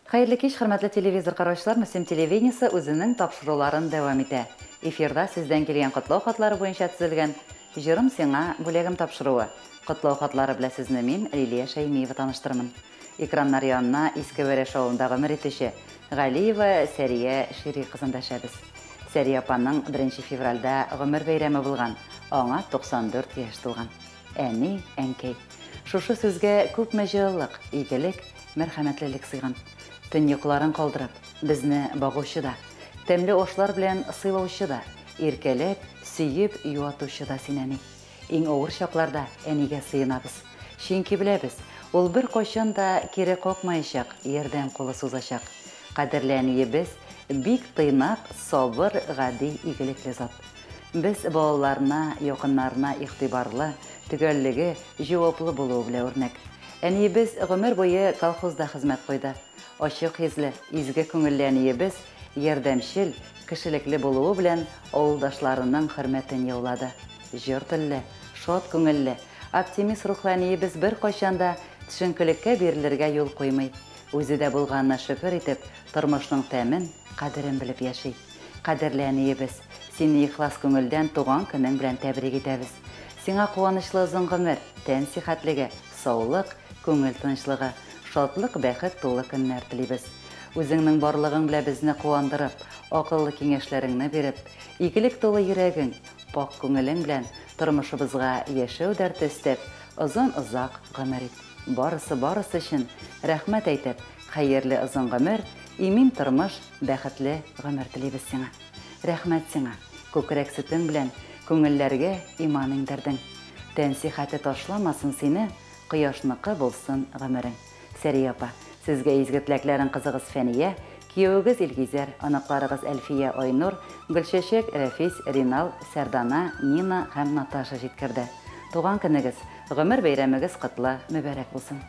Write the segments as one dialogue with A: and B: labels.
A: Hayırlı kеш, hürmetli televizor kardeşler, Müslüm Televizyonisi özünün tapşırılarını devam ete. Efirda sizden kelgen qutlov xatlары boyunça tüzülgen Jırım Sena Bulegim tapşırığı. Qutlov xatlары bilen sizni men Liliya Şaymiyeva tanıştırmın. Ekranlar yanına İskövere şovundağı müritişi Galiyeva Seriye Şiri kızındaşabız. Seriye apanın 1 fevralda ömür beyremi bulgan, ona 94 yaş tulgan. Әни, әнкей. Шушы сүзгә күпме җылылык, игелек, мәрхәмәтлелек сыйган. Төн йокларын калдырып, безне багучы да, тәмле ошлар белән сыйлаучы да, иркәләп, сөеп, юатучы да син әни. Иң авыр чакларда әнигә сыйынабыз. Чөнки беләбез, ул бер кайчан да кире какмаячак, ярдәм кулы сузачак. Кадерле әниебез бик тыйнак, сабыр, гади, игелекле зат. Без балаларына, якыннарына игътибарлы, төгәллеге, җаваплы булуы белән үрнәк. Әниебез гомер буе колхозда хезмәт куйды. Ачык йөзле, изге күңелле әниебез ярдәмчел, кешелекле булуы белән авылдашларының хөрмәтен яулады. Җыр телле, шат күңелле, оптимист рухлы әниебез бер кайчанда төшенкелеккә бирелергә юл куймый. Үзе дә булганына шөкер итеп, тормышның тәмен, кадерен белеп яши. Кадерле әниебез, сине ихлас күңелдән туган көнең белән тәбрик итәбез. Сиңа куанычлы озын гомер, тән сихәтлеге, саулык, күңел тынычлыгы, шатлык, бәхет тулы көннәр телибез. Үзеңнең барлыгың белән безне куандырып, акыллы киңәшләреңне биреп, игелек тулы йөрәгең, пак күңелең белән тормышыбызга яшәү дәрте өстәп, озын-озак гомер ит. Барысы өчен рәхмәт әйтеп, хәерле озын гомер, имин тормыш, бәхетле гомер телибез сиңа. Рәхмәт сиңа, күкрәк сөтең белән күңелләргә иманың дәрдең. Тәнсихәте ташламасын сине, кояшныкы булсын гомерең. Сәрия апа, сезгә изге теләкләрен кызыгыз Фәния, кияүгез Илгизәр, анакларыгыз Әлфия Айнур, Гөлчәчәк, Рәфис, Ринал, Сәрдана, Нина һәм Наташа җиткерде. Туган көнегез, гомер бәйрәмегез котлы, мөбарәк булсын.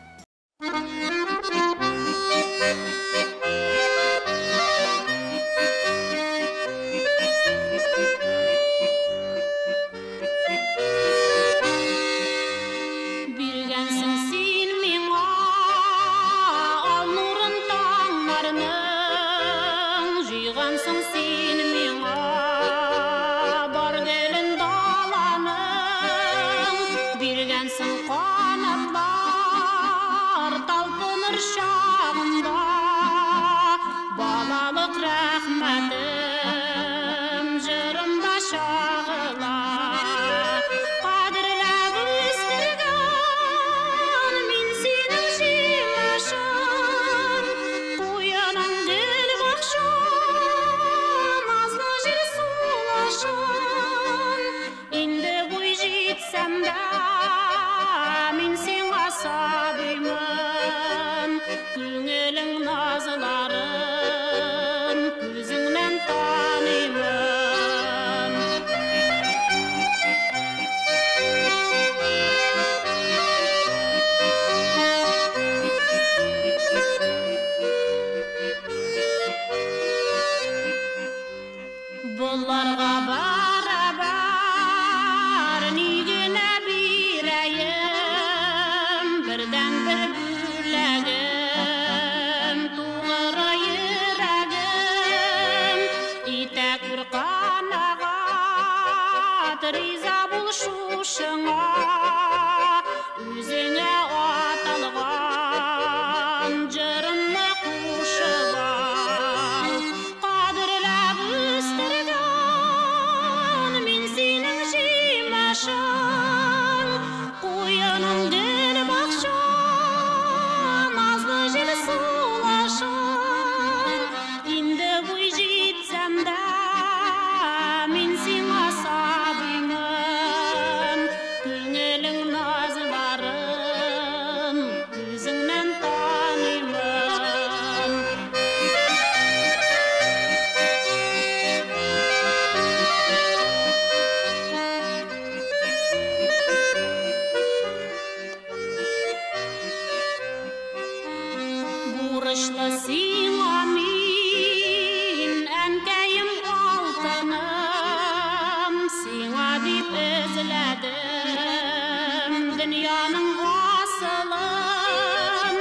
B: Dünyanın asılın,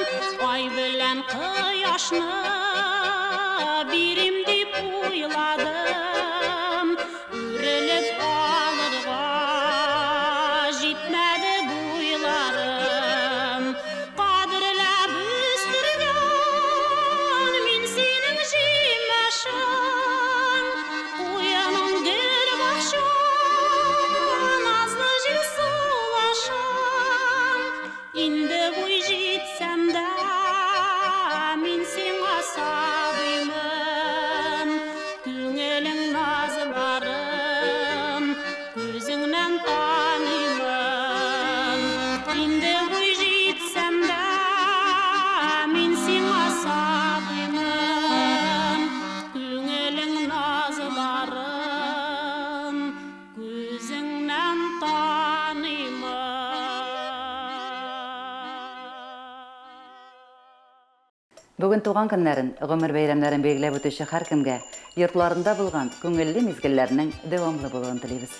B: ay bilen kıya башны бирим дип уйладым, үрелеп алырга җитмәде буйларым. Кадерләп үстергән мин синең җимәшең, уяның гөл бакчаң, назлы җил сулашың. Инде буй җитсәм дә мин сиңа сабыймын, күңелең назларым күзеңнән таныймын. Инде буй җитсәм дә мин сиңа сабыймын, күңелең назларым күзеңнән таныймын.
A: Бүген туган көннәрен, гомер бәйрәмнәрен билгеләп үтүче һәркемгә йортларында булган күңелле мизгелләрнең дәвамлы булуын телибез.